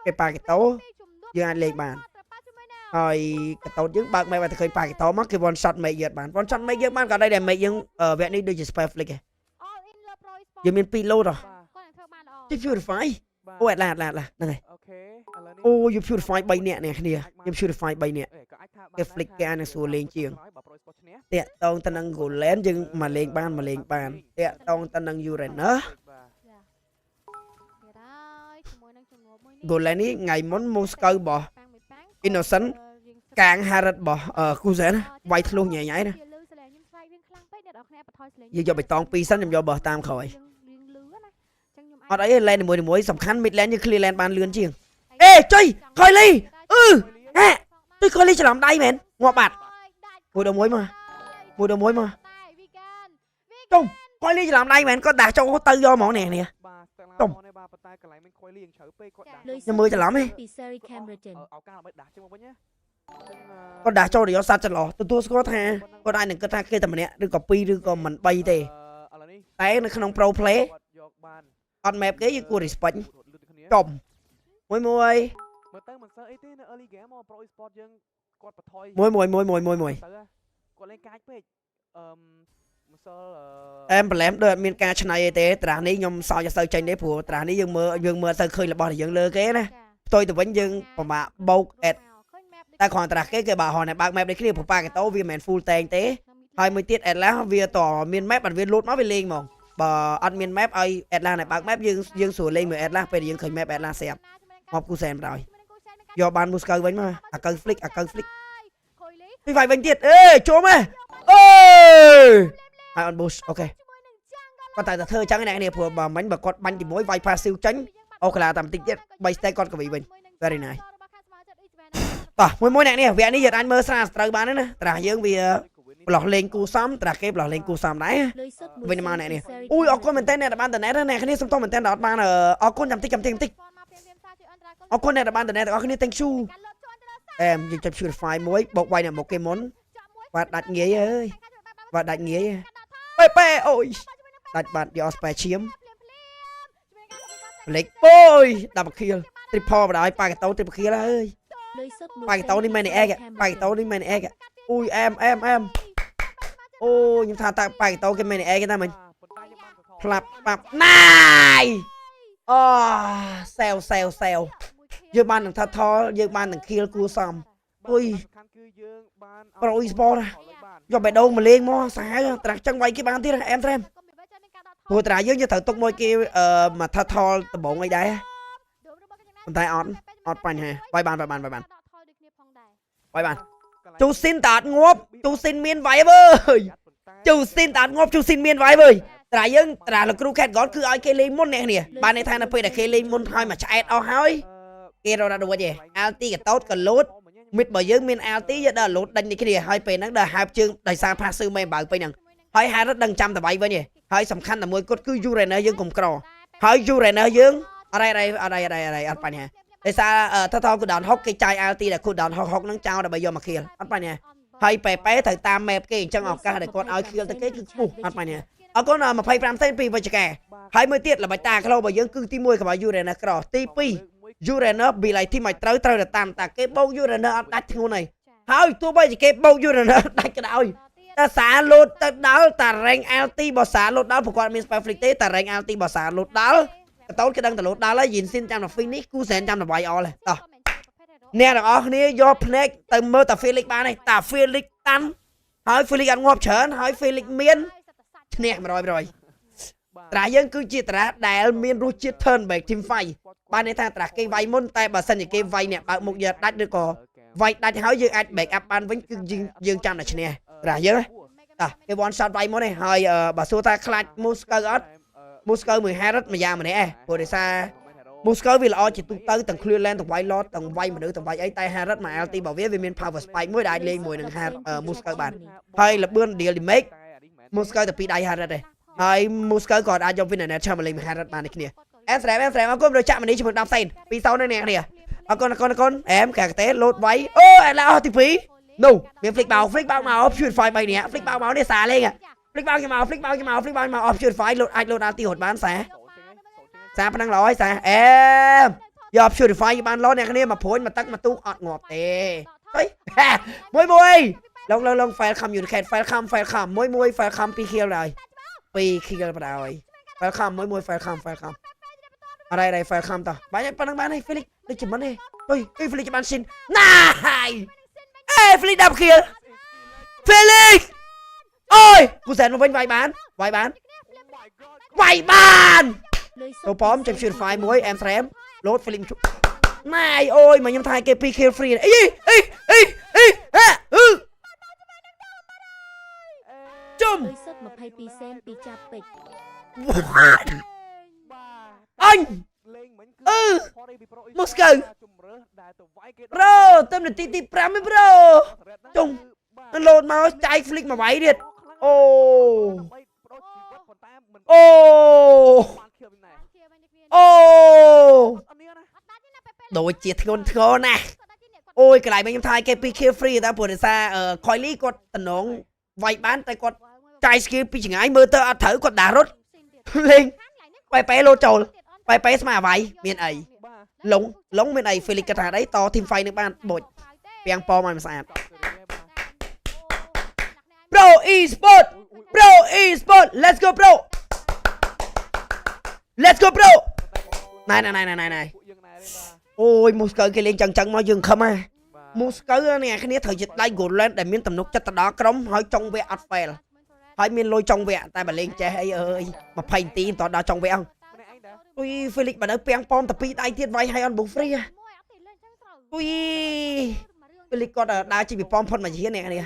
cái pa cái tố dương anh lên bàn rồi cái tố dương bạc mày phải khơi pa cái tố mắc cái one shot mày giật bàn one shot mày giật bàn còn đây để mày dương ở vẹn đi đôi chỉ spare flick dương miền pilo rồi chứ purify ôi là này ô you purify bay nè nè kia you purify bay nè cái flick cái anh xua lên chieng tẹt tông tân năng gồ lén dương mà lên bàn tẹt tông tân năng du rồi nữa gồ lén ní ngày món Moscow bỏ innocent càng Harad bỏ khu rẽ quay luôn nhảy nhảy nè giờ cho bị tông pi sẵn nhầm do bờ tam khỏi ở đấy lên mùi sầm khăn mít lên như Cleveland ban lươn chieng ê chơi khơi ly tôi khơi ly cho làm đây mền ngọt bạt mùi đầu muối mà không khơi ly cho làm đây mền có đạt cho có tư do món này nè không nhưng mười cho lắm ấy con đã cho để cho sát cho lò tôi có tha con ai đừng có tha kia tầm này đừng có pi đừng có mình bay thì té nó không pro play on map cái gì của respect chồng môi em làm được miền ca này thế trả ní nhom sao cho sơ tranh đấy phù trả ní dương mơ sơ khơi là bỏ thì dương lơ kế nè tôi từ vẫn dương mà bầu ẹt ta còn trả cái bà họ này bạc map đấy kia của ba cái tấu viên mền full tank thế 20 tiết ẹt lá viên tỏ miền map bản viên lút nó về lên mà bà ăn miền map ai ẹt là này bạc map dương sủa lên mười ẹt lá bây giờ dương khơi map ẹt là xem học cu xem rồi do ban Moscow vẫn mà cân flick vì phải vẫn tiết ê chôm ê ai on bush ok con tại thơ trắng cái này nè phù bà bánh bà con bánh thì mỗi vai pha siêu tránh ok là tầm tinh tiết bay stay con của vị mình very nice tỏ mỗi này nè vẽ đi giờ anh mơ xa trời bán nữa trả dương vì lọt lên cu xóm trả kép lọt lên cu xóm đấy bên mà này nè ui ở con mình tên này là ban từ nét này cái này xong to mình tên đó ban ở con nhầm tích ở con này là ban từ nét ở cái này thank you em dùng chụp file muối bọc quay là một cái món và đặt nghĩa ơi và đặt nghĩa pe ôi đặt bạn do spare chiếm lịch ôi đập kia triple vào đấy ba cái tấu triple kia ơi ba cái tấu đi mày này ba cái tấu đi mày này ui em ôi nhưng thà ta ba cái tấu cái mày này cái ta mình flap này sale dương ban thằng thật thò dương ban thằng kia cua xong ui pro sport do bài đâu mà lên mo xả trạc chân quay cái ban tiếp em hồi trà dưới như thằng tóc môi kia mà thật thò tập bộ ngay đấy con tay on bành hè vai bàn chú xin tạt ngốp chú xin miên váy vơi chú xin tạt ngốp chú xin miên váy vơi trà dương trà là crew cat gót cứ ai kê lên môn này nè ban này thay là phải là kê lên môn thôi mà chạy ao hói kia rồi là đồ gì alti cái tốt còn lốt mít bởi dương miên alti giờ đó lốt đánh đi cái gì hai pê nó đờ hai chương đời sang pha sư mày bảo pê nằng hai hai rất đăng trăm tờ bảy với nhỉ hai sầm khăn là môi cốt cứ du này dương cùng cò hai du này dương ở đây ở bên này để xa thao của đàn hốc cái chai alti là của đàn hốc nắng trao là bây giờ mà kia ở bên này hai pé thời tam mẹp cái chân ngọc ca để con ai kia tới cái ở bên này ở con mà phay pram tên pi với chả 20 tiết là bài ta cái lâu bởi dương cứ tim môi của bà du này là cò tipi du này nó bị lại thì mày tới là tam ta cái bông du này nó đặt ngôn này thôi tôi bây giờ cái bông du này nó đặt cái nào ta xả lột ta đảo ta rank alti bỏ xả lột đảo phục quan min spy flick tế ta rank alti bỏ xả lột đảo tốt cái đăng ta lột đảo lấy nhìn xin trăm là phoenix cú sen trăm là bay o này nè là nè do pnek từ mơ ta Felix ba này ta Felix tan hỏi Felix ăn ngọt chởn hỏi Felix miên nè mà rồi trả dân cứ chia trả đại miên ru chia thân về team fight ba này ta trả cây vay môn tay bà sân thì cây vay nè bạn một giờ đắt được có vay đắt hỏi dương anh bẹt áp ban với dương trăm là nè trả dân cái one shot vay món này hỏi bà số ta clutch Moscow 12 rất mà già mà nè rồi để xa Moscow vì là chỉ tụt tới tầng clear lên tầng vay lót tầng vay mà nữ tầng vay ấy tay hai rất mà LT bảo viết về miền power spike mới đại lên mùi đằng hai Moscow bàn hay là bươn deal đi make Moscow tập đại hai đây hay Moscow còn ai trong viên này cho mà lên hai rất bàn này kia em sẽ có rồi chạm mình đi cho một đam sen vì sau này nè kìa con em cả té lột váy ô là thì phí no miền flick bao màu option file bay nè flick bao máu để xả lên à flick bao cái màu option file lột ai lột anti hột bán xả xa năng lỗi xa em យក purify បានលោអ្នកគ្នាមកព្រួយមកទឹកមកទូកអត់ងាប់ទេហុយមួយឡង file communicate file comមួយ file com 2 kill ហើយ2 kill បណ្ដោយ file com មួយ file com អរ៉ៃ file com តោះបាញ់ប៉ុណ្ណឹងបានហើយ Felix ដូចជាមិនទេអុយ Felix បានស៊ីនណាហើយFelix 10 kill Felix អូយគូសែនមកវិញវាយបានទៅប៉មចាំ purify មួយ em frame load Felix ណៃអូយមកខ្ញុំថាគេ2 kill free ជុំ22 សេនពីចាប់ពេជ្រអញមកស្កើប្រូទៅនាទីទី5ឯប្រូជុំលោតមកចាយ Felix មកវាយទៀតអូដូចជាធ្ងន់ធ្ងរណាស់អូយកន្លែងខ្ញុំថាគេ2 kill free តែព្រោះដោយសារCoily គាត់តំណងវាយបានតែគាត់ចាយ skill ពីចង្អាយមើលទៅអត់ត្រូវគាត់ដាស់រត់លេងបែលោតចូលបែស្មាវាយមានអីឡុងមានអី Felix គាត់ថាអីត team fight នឹងបានបូចពាំងប៉មឲ្យមិនស្អាតBro e-sport let's go bro ណៃអូយមូស្កើគេលេងចឹងមកយើងខំហ่ะមូស្កើនេះគ្នាត្រូវជាដៃ Goland ដែលមានទំនុកចិត្តទៅដល់ក្រុមហើយចុងវគ្គអត់ fail ហើយមានលុយចុងវគ្គតែបើលេងចេះអីអើយ20នាទីតដល់ចុងវគ្គអុយ Felix បើនៅពាំងប៉មតែ2ដៃទៀតវាយឲ្យអត់បុ free អុយ Felix គាត់ដើរជិះពីប៉មផុតមកជានេះគ្នា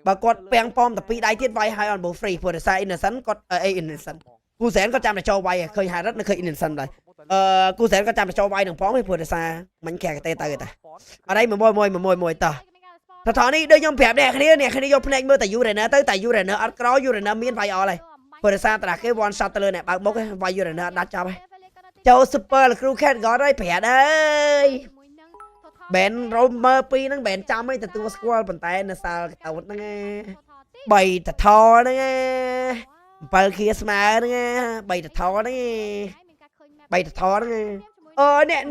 បើគាត់ពាំងប៉មតែ2ដៃទៀតវាយឲ្យអត់បុ free ព្រោះដោយសារ innocent គាត់innocent គូសែនគាត់ចាំតែចូលវាយឃើញ Harrod នៅឃើញ innocent ដែរគូសែនគាត់ចាំតែចូលវាយនឹងផងព្រោះដោយសារមិញក្រែកទេទៅតាអរ៉ៃមួយតោះថតនេះដូចខ្ញុំប្រាប់អ្នកគ្នាយកភ្នែកមើលតែ Uranus ទៅតែ Uranus អត់ក្រ Uranus មានវាយអល់ហើយព្រោះដោយសារតាគេ one shot ទៅលើអ្នកបើកមុខវាយ Uranus ដាច់ចាប់ហើយចូល super crew cat គាត់ហើយប្រាប់អើយបែនរោមមើលពីហ្នឹងបែនចាំឯងទទួលស្គាល់ប៉ុន្តែនៅសាលកតោតហ្នឹង3តថហ្នឹង7 kia ស្មើហ្នឹង3តថហ្នឹងអ្នក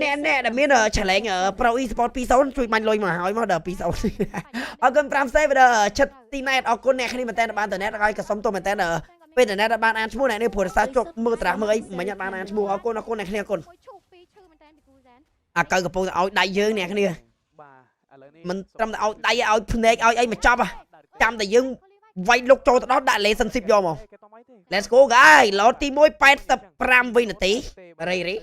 ដែលមានឆលេង Pro e-sport 20ជួយបាញ់លុយមកហើយមកដល់20អរគុណ5សេបើឆិតទីណេតអរគុណអ្នកគ្នាមែនតើបានតណេតហើយក៏សុំទោសមែនតើពេលតណេតបានអានឈ្មោះអ្នកនេះព្រោះរសារជប់មើលត្រាស់មើលអីមិនបានអានឈ្មោះអរគុណអ្នកគ្នាអរគុណអាកៅកំពុងតែឲ្យដៃយើងអ្នកគ្នាមិនត្រឹមតែឲ្យដៃឲ្យភ្នែកឲ្យអីមកចប់ចាំតែយើងវាយលុកចូលទៅដល់ដាក់ relationship យកមក Let's go guys ឡូតទី1 85 វិនាទីរេ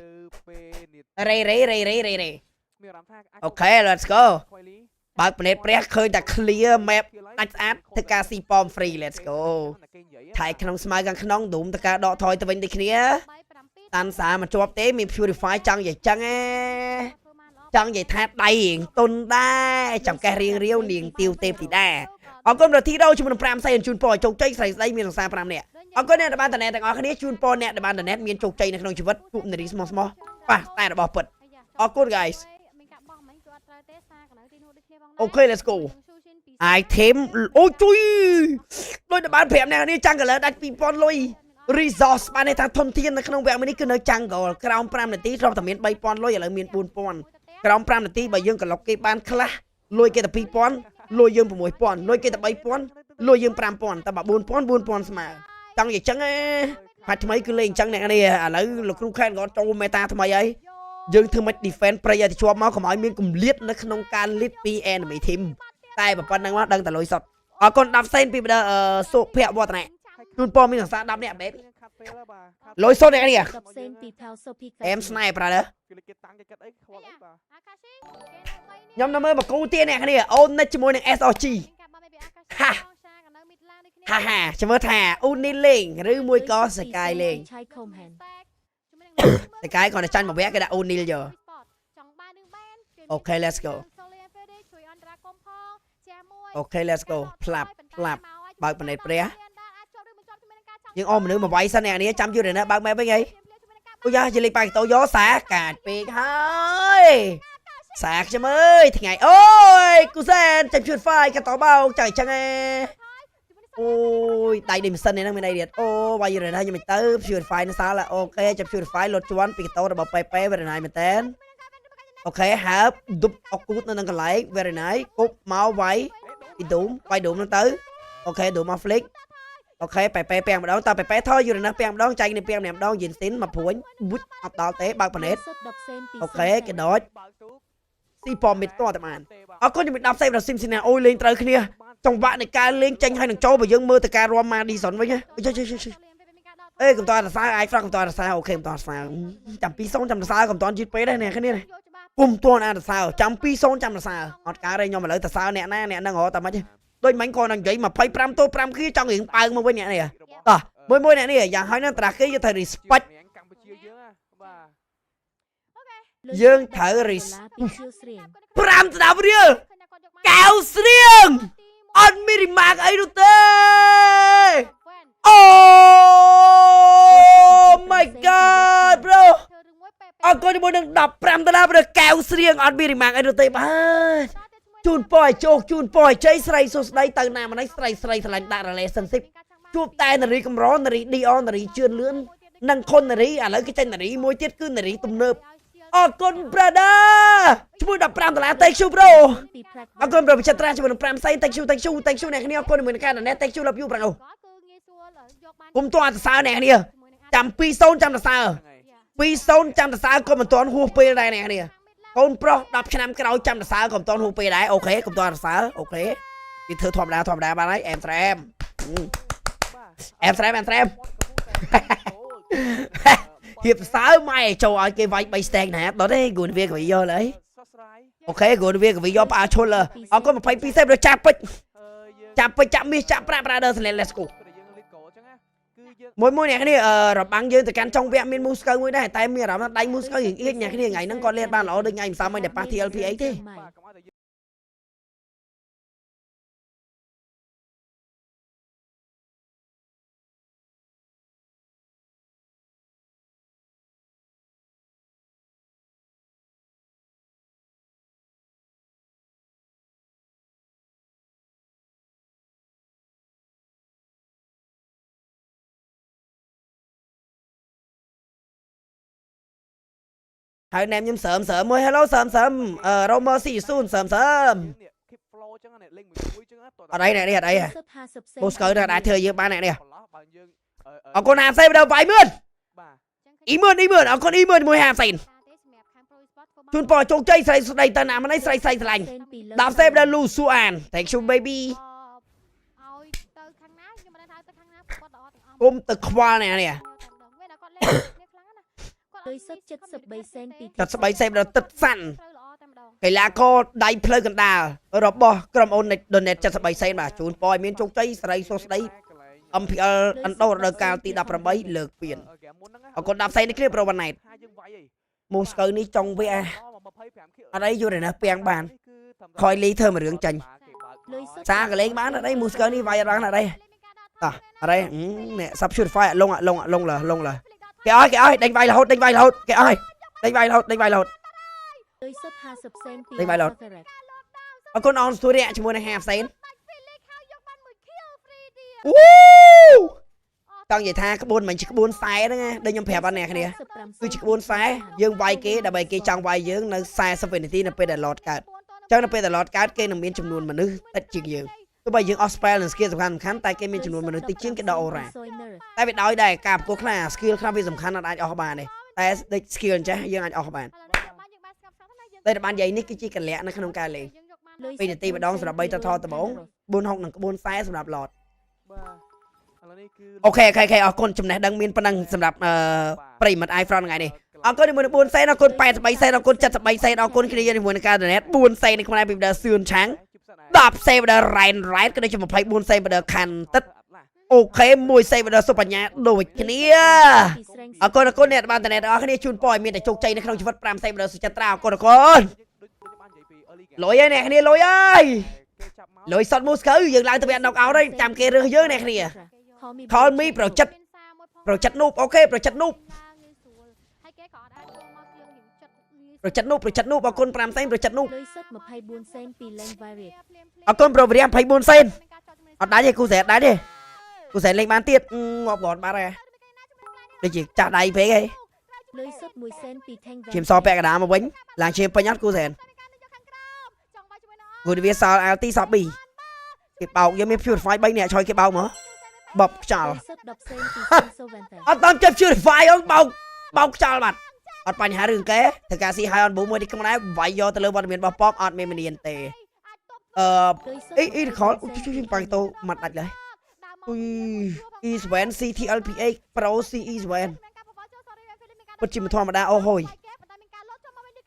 អូខេ let's go បើកភ្នែកព្រះឃើញតែ clear map ដាច់ស្អាតធ្វើការស៊ីប៉ម free let's go ថៃក្នុងស្មៅខាងក្នុងឌុំធ្វើការដកថយទៅវិញដូចគ្នាតាន់សាមកជាប់ទេមាន purify ចង់និយាយចឹងចង់និយាយថាដៃរៀងតុនដែរចាំកេះរៀងរាវនាងទាវទេពធីតាអរគុណប្រធីដោជាមួយនឹង5សេនជូនពរជោគជ័យស្រីស្ដីមានរក្សា5នាក់អរគុណអ្នកដែលបានតណែទាំងអស់គ្នាជូនពរអ្នកដែលបានតណែមានជោគជ័យនៅក្នុងជីវិតទូកនារីស្មោះប៉ះតែរបស់ពិតអរគុណ guys អូខេ let's go item អូជួយដូចដែលបាន5នាក់នេះចាំងកលដាច់ 2000 លុយ resource បានថាធនធាននៅក្នុងវគ្គនេះគឺនៅចាំងកលក្រោម5នាទីធ្លាប់តែមាន 3000 លុយឥឡូវមាន 4000 ក្រោម5នាទីបើយើងក្លុកគេបានខ្លះលុយគេតែ 2000 លុយយើង 6000 លុយគេតែ 3000 លុយយើង 5000 តែបើ 4000 ស្មើចង់និយាយចឹងហាត់ថ្មីគឺលេងចឹងអ្នកនេះឥឡូវលោកគ្រូខេនគាត់ចូលមេតាថ្មីហើយយើងធ្វើមិន defense ប្រយ័ត្នជាប់មកកុំឲ្យមានគម្លាតនៅក្នុងការ lead ពី enemy team តែប៉ុណ្្នឹងមកដឹងតែលុយសុតអរគុណ10សេនពីបដសុភវឌ្ឍនៈជូនពរមានសរសើរ10នាក់ baby លុយសុតអ្នកនេះ10សេនពីថៅសុភីអែមស្នៃប្រដខ្ញុំនៅមើលបកូទៀតអ្នកនេះអូននិចជាមួយនឹង SOG ហាចាំមើលថាអូននេះលេងឬមួយក៏សកាយលេងសកាយគាត់តែចាញ់មួយវគ្គគេដាក់អូនីលយកអូខេ let's go អូខេ let's go ផ្លាប់បើកបណេតព្រះយើងអមមនុស្សមកវាយសិនអ្នកនេះចាំយូរណាបើកម៉ែវិញអីអូយ៉ាជិះលេងបាយកតោយកសាកាចពេកហើយសាខ្ញុំអើយថ្ងៃអូយគូសែនចាំជួយ file កតោបោកចៃចឹងឯអូយដៃដេមសិននេះហ្នឹងមានអីទៀតអូវាយរណាខ្ញុំមិនទៅ purify នៅសាលអូខេចាំ purify លុតជន់ពីកតោរបស់ប៉េវរណាយមែនតើ អូខេហើបឌុបអុកគូតនៅនឹងកន្លែង very nice គប់មកវាយពីឌូមវាយឌូមហ្នឹងទៅអូខេឌូមមក flick អូខេប៉ែប៉ែពាំងម្ដងតប៉ែប៉ែថយយូរណាស់ពាំងម្ដងចាញ់នេះពាំងម្ដងយិនស៊ីនមកព្រួញវុចអត់ដល់ទេបើកប៉ណេត អូខេគេដចស៊ីប៉មមិតតតែបានអរគុណជំរាប10សេបដល់ស៊ីមស៊ីណាអូយលេងត្រូវគ្នាចង្វាក់នៃការលេងចេញឲ្យនឹងចូលបើយើងមើលទៅការរួមម៉ាឌីសុនវិញណាអេកំតរសើអាចហ្វ្រាក់កំតរសើអូខេកំតរសើចាំ2-0ចាំរសើកំតយឺតពេកដែរអ្នកគ្នាពុំទាន់អារសើចាំ2-0ចាំរសើអត់ការទេខ្ញុំឥឡូវតសើអ្នកណាអ្នកហ្នឹងរត់តែមិនដូចមិញគាត់នឹងនិយាយ25ទល់5គ្រាចង់រៀងប៉ើងមកវិញអ្នកនេះតោះមួយអ្នកនេះយ៉ាងហើយហ្នឹងត្រាស់គេយើងត្រូវ respect យើងត្រូវ respect 5ស្ដាប់រៀលកែវស្រៀងអត់មានរីម៉ាកអីនោះទេអូ my god bro អរគុណជាមួយនឹង$15ព្រោះកែវស្រៀងអត់មានរីម៉ាកអីនោះទេបាទជូនពរឲ្យជោគជូនពរឲ្យជ័យស្រីសុស្ដីទៅណាម្នេះស្រីស្រឡាញ់ដាក់ relationship ជួបតែនារីកម្រនារីឌីអននារីជឿនលឿននិងខុននារីឥឡូវគេចេញនារីមួយទៀតគឺនារីទំនើបអរគុណ brother ជាមួយ$15 thank you bro អរគុណ bro វិចិត្រាជាមួយនឹង5សៃ thank youអ្នកគ្នាអរគុណជាមួយនឹងការណែ thank you love you បងគុំតអត់សើអ្នកគ្នាចាំ2-0ចាំសើ2-0ចាំសើក៏មិនទាន់ហួសពេលដែរអ្នកគ្នាកូនប្រុស10ឆ្នាំក្រោយចាំសើក៏មិនទាន់ហួសពេលដែរអូខេកុំទាន់សើអូខេវាធ្វើធម្មតាបានហើយអែមស្រែមហៀបសើម៉ែចូលឲ្យគេវាយ3 stack ណាដល់ទេគូនវាក៏វាយកហើយអូខេគូនវាក៏វាយកផ្អើឈុលអរគុណ22សេបដល់ចាប់ពេជ្រចាប់មាសចាប់ប្រាក់ brother let's go មួយអ្នកគ្នារបាំងយើងទៅកាន់ចុងវគ្គមានមូស្កូវមួយដែរតែមានអារម្មណ៍ថាដៃមូស្កូវយើងអៀងអ្នកគ្នាថ្ងៃហ្នឹងគាត់លេងបានល្អដូចថ្ងៃម្សិលមិញដែលប៉ះ TLPA ទេហើយណែខ្ញុំសើមមួយ hello សើមRomer see you soon សើមអត់អីអ្នកនេះអត់អីមូស្កូវទៅអាចធ្វើយើងបានអ្នកនេះអរគុណ50សេបដល់វាយមឿនអ៊ីមឿនអរគុណអ៊ីមឿនមួយ50សេជូនពរជោគជ័យស្រីស្ដីទៅណាម្នេះស្រីស្រឡាញ់10សេបដល់លូស៊ូអាន thank you baby គុំទៅខ្វល់អ្នកនេះដោយសុទ្ធ73សេនពី 73សេបដល់ទឹកសាន់កីឡាករដៃផ្លូវកណ្ដាលរបស់ក្រុមអូន Donate 73សេនបាទជូនពរឲ្យមានជោគជ័យស្រីសុស្ដី MPL ឥណ្ឌូរដូវកាលទី18លើកពានអរគុណ10សេននេះគ្នាប្រូវ៉ាណេតមូស្កូវនេះចង់វាអត់អីយូរណាស់ពាំងបានខយលីធ្វើមួយរឿងចាញ់សាកលេងបានអត់អីមូស្កូវនេះវាយអត់បានអត់អីតោះអត់អីនេះ substitute លងលើគេអើយដេញវាយរហូតគេអើយដេញវាយរហូតដោយសុទ្ធ50សេនពី អរគុណអនស្ទូរីជាមួយនឹង50សេនអូចង់និយាយថាក្បួនមិនជាក្បួនខ្សែហ្នឹងណាដូចខ្ញុំប្រាប់អត់អ្នកគ្នាគឺជាក្បួនខ្សែយើងវាយគេដើម្បីគេចង់វាយយើងនៅ40វិនាទីនៅពេលដែល load កើតអញ្ចឹងនៅពេលដែល load កើតគេនឹងមានចំនួនមនុស្សតិចជាងយើងទោះបីយើងអស់ spell និង skill សំខាន់តែគេមានចំនួនមនុស្សតិចជាងគេដក aura តែវាដោយដែរការប្រកួតខ្លះ skill ខ្លះវាសំខាន់អាចអស់បានទេតែដូច skill អញ្ចេះយើងអាចអស់បានតែបាននិយាយនេះគឺជាកលៈនៅក្នុងការលេង2នាទីម្ដងសម្រាប់3តថដំបង460និងក្បួនខ្សែសម្រាប់ load អូខេអរគុណចំណេះដឹងមានប៉ុណ្ណឹងសម្រាប់ប្រិមិត្ត iFront ថ្ងៃនេះអរគុណជាមួយនឹង4សេនអរគុណ83សេនអរគុណ73សេនអរគុណគ្នាជាមួយនឹងការ donate 4សេននេះខ្មែរពីដល់សឿនឆាំង10សេនដល់ Rain Right ក៏ដូចជា24សេនដល់ខាន់ទឹកអូខេ1សេនដល់សុបញ្ញាដូចគ្នាអរគុណអ្នកបាន donate អរគ្នាជូនពរឲ្យមានតែជោគជ័យនៅក្នុងជីវិត5សេនដល់សុចិត្រាអរគុណលុយហើយអ្នកគ្នាលុយហើយលុយសតមូស្កូវយើងឡើងទៅវាអត់ knock out ហើយចាំគេរើសយើងអ្នកគ្នា Call me ប្រចិត្តនូបអូខេប្រចិត្តនូបអរគុណ5សេនប្រចិត្តនូប ដោយសុទ្ធ24សេនពីលេង Variant អរគុណប្រូវៀម24សេនអត់ដាច់ទេគូសែតដាច់ទេគូសែតលេងបានទៀតងាប់គាត់បាត់ហើយដូចជាចាស់ដៃពេកហី លុយសុទ្ធ1សេនពី Tank ឈាមសពាក់កណ្ដាលមកវិញឡើងឈាមពេញអត់គូសែនគូវាសល់ LT សប៊ីគេបោកយើងមាន Purify 3នាក់ឆយគេបោកមកបបខ្យល់ លុយសុទ្ធ10សេនពី Sensovanta អត់តាមចិត្ត Purify អងបោកខ្យល់បាត់អត់បញ្ហារឿងគេធ្វើការស៊ីហើយអនប៊ូមួយនេះខ្មែរវាយយកទៅលើវត្តមានរបស់ប៉បអត់មានមនានទេអ៊ីខលជួយបាញ់តោមាត់ដាច់ឡើយE7 CTLPX Pro CE7 ពិតជាមិនធម្មតាអូហូយ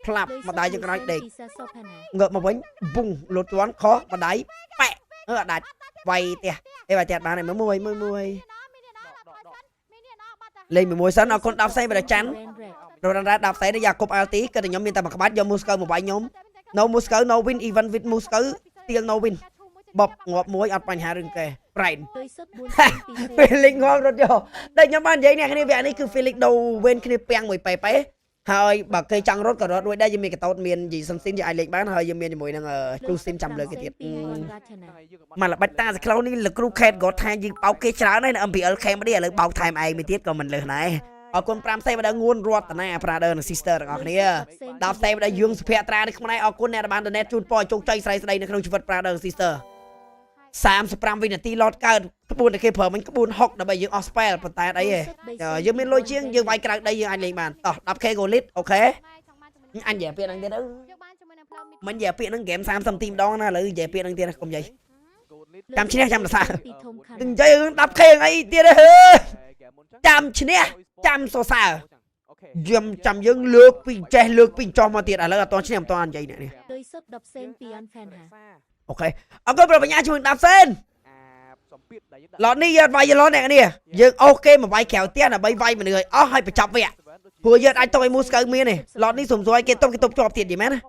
ផ្លាប់ម្ដាយយើងក្រោយដេកងើបមកវិញបុងលោតជន់ខោម្ដាយប៉ែអត់ដាច់វាយផ្ទះអីវាយផ្ទះបានហើយមួយលេងមួយសិនអរគុណ10សេនបើច័ន្ទរ៉ាន់រ៉ា10សេនយ៉ាកុប LT គឺតែខ្ញុំមានតែមួយក្បាច់យក Moscow មកវាយខ្ញុំ No Moscow no win even with Moscow still no win បបងាប់មួយអត់បញ្ហារឿងគេប្រែន Felix ងាប់រត់យកតែខ្ញុំបាននិយាយអ្នកគ្នាវគ្គនេះគឺ Felix ដូរវេនគ្នាពាំងមួយប៉េហើយបើគេចង់រត់ក៏រត់រួចដែរយើងមានកតោតមានយីសំស៊ីនយើងអាចលេងបានហើយយើងមានជាមួយនឹងគ្រូស៊ីនចាំលើគេទៀតមកល្បិចតាសក្លូនេះលោកគ្រូខេតគាត់ថាយើងបោកគេច្រើនហើយនៅ MPL ខេមនេះឥឡូវបោកថែមឯងមួយទៀតក៏មិនលើសដែរអរគុណ5សេបដល់ងួនរតនា Brother និង Sister ទាំងអស់គ្នា10សេបដល់យើងសុភ័ត្រានេះខ្មែរអរគុណអ្នកដែលបាន donate ជូនពរជោគជ័យស្រីស្ដីនៅក្នុងជីវិត Brother និង Sister 35វិនាទីឡតកើតក្បួនតែគេប្រើមិញក្បួន60ដើម្បីយើងអស់ spell ប៉ុន្តែអីហ៎យើងមានលុយជាងយើងវាយក្រៅដីយើងអាចលេងបានតោះ 10k gold អូខេអញនិយាយពាក្យហ្នឹងទៀតទៅមិននិយាយពាក្យហ្នឹងហ្គេម30នាទីម្ដងណាឥឡូវនិយាយពាក្យហ្នឹងទៀតកុំនិយាយចាំឈ្នះចាំរសានិយាយ 10k អីទៀតហឺចាំឈ្នះចាំសរសើរចាំយើងលើកពីចេះលើកពីចោះមកទៀតឥឡូវអត់តឈ្នះមិនតនិយាយអ្នកនេះ លុយសុទ្ធ10សេនពី Unfan ហា អូខេអរគុណប្រពញ្ញាជួយ10សេនឡតនេះយើងវាយឡតអ្នកនេះយើងអូសគេមកវាយក្រៅទៀតដើម្បីវាយមនុស្សឲ្យអស់ហើយបញ្ចប់វគ្គព្រោះយើងអាចទុកឲ្យមូស្កៅមានទេឡតនេះសុំសួរឲ្យគេទុកជាប់ទៀតយីមែនណា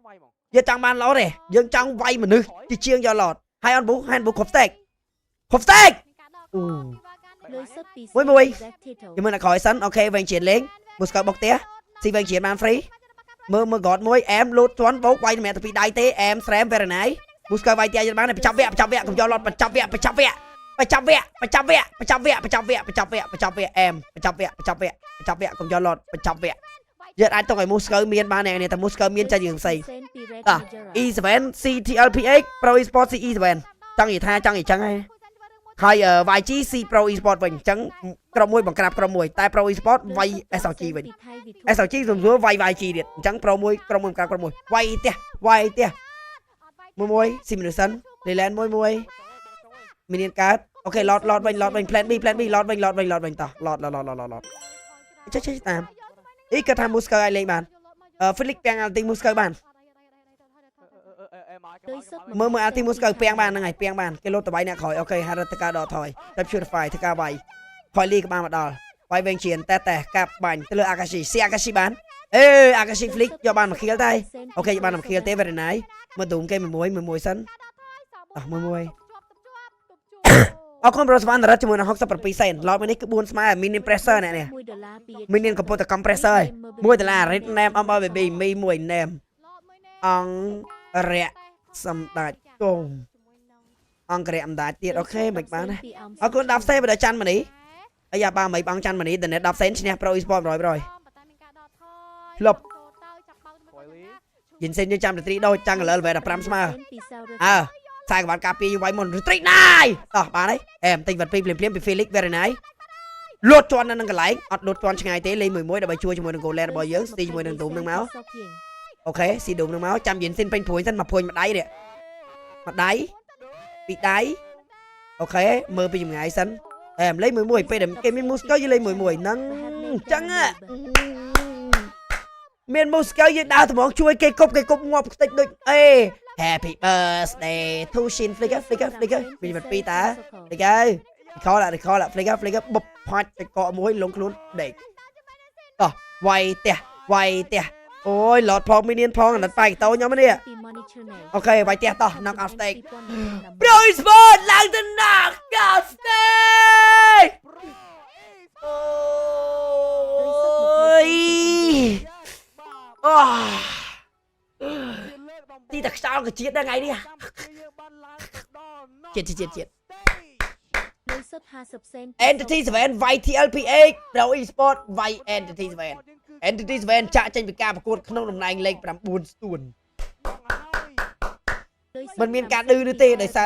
យើងចង់បានឡតទេយើងចង់វាយមនុស្សជាងយកឡតហើយអនប៊ូខុបស្តេកលុយសុទ្ធពី មួយយើងមើលតែក្រោយសិនអូខេវិញជាលេងមូស្កៅបុកទៀតស៊ីវិញជាបាន free មើល god មួយអែមលូតជន់បោកវាយម្នាក់ទៅពីដៃទេអែមស្រែម very nice មូស្កៅវាយទៀតបានបញ្ចប់វគ្គកុំយកឡតបញ្ចប់វគ្គអែមបញ្ចប់វគ្គកុំយកឡតបញ្ចប់វគ្គយើងអាចទុកឲ្យមូស្កៅមានបានអ្នកនេះតែមូស្កៅមានចាច់រឿងផ្សេងE7 CTLPX Pro Esport CE7 ចង់និយាយថាចង់អីចឹងហើយ YG C Pro Esport វិញអញ្ចឹងក្រុមមួយបង្ក្រាបក្រុមមួយតែ Pro Esport វាយ SLG វិញ SLG សំសួរវាយ YG ទៀតអញ្ចឹង Pro មួយក្រុមមួយបង្ក្រាបក្រុមមួយវាយផ្ទះមួយស៊ីមីនូសិនលេឡែនមួយមានកើតអូខេឡតវិញ plan B ឡតវិញតោះឡតចេះតាមអីគាត់ថា Moscow ឲ្យលេងបានFelix ពាំង Alti Moscow បានមើល Alti Moscow ពាំងបានហ្នឹងហើយពាំងបានគេលោតតបៃអ្នកក្រោយអូខេហើយរត់ទៅការដកថយតែ Purify ធ្វើការវាយផយលីក៏បានមកដល់វាយវិញជាតែកាប់បាញ់ទៅលើ Akashi ស៊ី Akashi បានAkashi Felix យកបានមកខៀលតែអូខេយកបានមកខៀលទេ very nice មើលទូមគេមួយសិនអស់មួយអរគុណប្រូស្វានរ៉ាត់ជាមួយនឹង67សេនឡតមួយនេះគឺ4ស្មើ mini pressor អ្នកនេះ mini កំពុងតែ compressor $1 red name baby មី1 name អង្គរៈសម្ដេចគង់អង្គរៈសម្ដេចទៀតអូខេមិនបានអរគុណ10សេនបើច័ន្ទមនីអាយ៉ាបាមិនបងច័ន្ទមនីតែ10សេនឈ្នះ Pro Esport 100លប់យិនសេនយើងចាំត្រីដូចចាំកលលើ15ស្មើខ្សែក្បាត់ការពារវាយមុនត្រីណាយតោះបានហើយអែមទិញវត្តពីភ្លាមពី Felix very nice លូតជន់នៅនឹងកន្លែងអត់លូតជន់ឆ្ងាយទេលេងមួយដើម្បីជួយជាមួយនឹង Goland របស់យើងស្ទីជាមួយនឹងទូមនឹងមកអូខេស៊ីទូមនឹងមកចាំយិនសិនពេញព្រួយសិនមកព្រួយម្ដាយនេះម្ដាយពីដៃអូខេមើលពីចម្ងាយសិនអែមលេងមួយពេលគេមាន Moscow យើងលេងមួយហ្នឹងអញ្ចឹងមាន Moscow យើងដើរត្មងជួយគេគប់ងាប់ខ្ទេចដូចអេHappy birthday to Shin Flicker ពីវត្តពីតាFlicker Flicker បុបផាច់ទៅកកមួយលងខ្លួនដេកតោះវាយផ្ទះអូយឡតផងមីនៀនផងអាណិតប៉ែកតោខ្ញុំនេះអូខេវាយផ្ទះតោះ knock out stake Pro Esport ឡើងទៅ knock out stake អូទីតែខ្យល់ក៏ជាតិដែរថ្ងៃនេះជាតិលុយសុទ្ធ50សេន Entity 7 YTLPX Pro Esport វាយ Entity 7 Entity Sven ចាក់ចេញពីការប្រកួតក្នុងតំណែងលេខ9ស្ទួន លុយសុទ្ធ มันមានការឌឺនេះទេដោយសារ